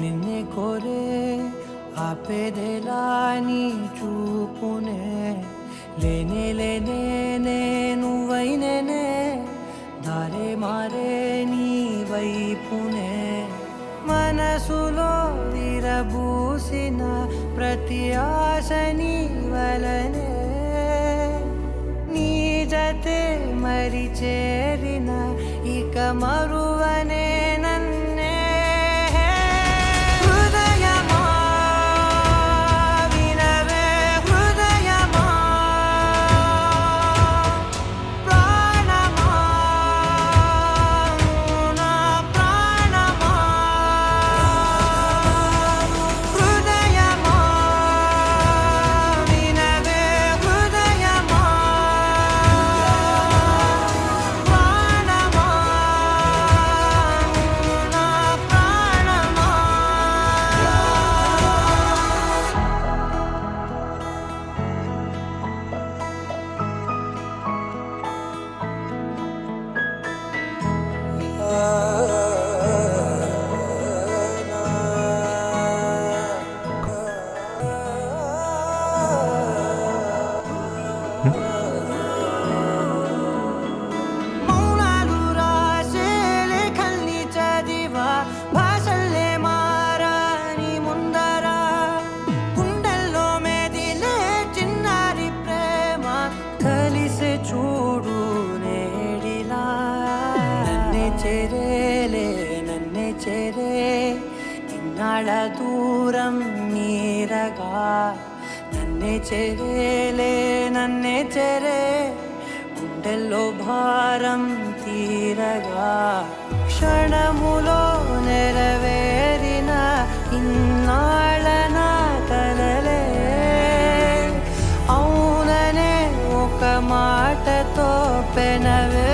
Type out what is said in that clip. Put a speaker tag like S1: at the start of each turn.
S1: నిన్నే కోరే ఆపేదెలా నీ చూపునే లేనే నువ్వైనేనే దారే మారే నీ వైపునే మనసులో విరబూసిన ప్రతి ఆశ నీ వలనే నీ జతే మరి చేరిన ఇక మరువనే నన్నే హృదయమా వినవే హృదయమా ప్రాణమా నా ప్రాణమా హృదయమా వినవే హృదయమా ప్రాణమా నా ప్రాణమా మౌనాలు రాసే లేఖల్ని చదివా భాషల్లే మారాని ముందరా గుండెల్లో మెదిలే చిన్నారి ప్రేమ కలిసే చూడు నేడిలా నన్నే చేరే ఇన్నాళ్ళ దూరం మీరగా నన్నే చేరే గుండెల్లో భారం తీరగా క్షణములో నెరవేరిన ఇన్నాళ్ళ నా కలలే అవుననే ఒక మాటతో పెనవే